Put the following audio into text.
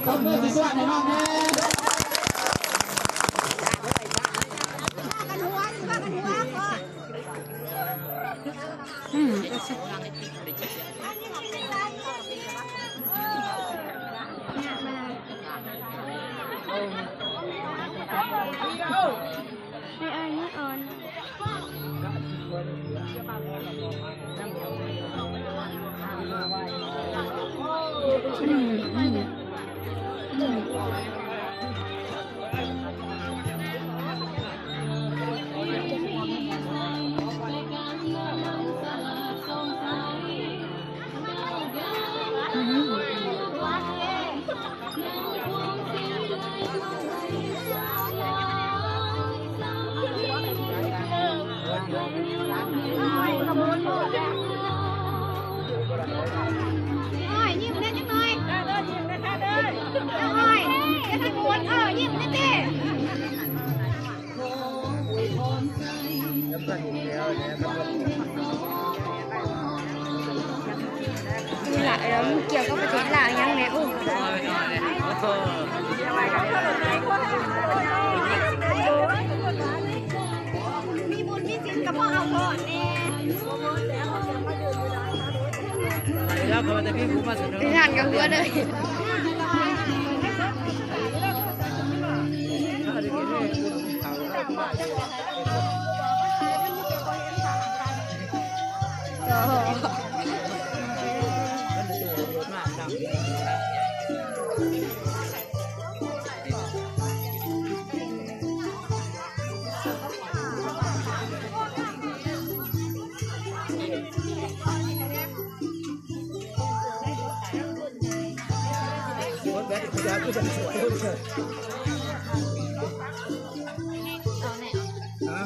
คนมือที่ส่วนในน้องแม่ไม่อ่อนไม่อ่อนยิ้มเล่นจังหน่อยยิ้มนะคะเด้อเอาหน่อยจะทำม้วนยิ้มเล่นดินี่แหละแล้วเกี่ยวกับประเทศลาวยังไงอุ้มมีบุญมีสินกับพ่อเอาก่อนแน่แล้วเขาจะพี่ผู้มาเสนอทานกับหัวเลยอ่า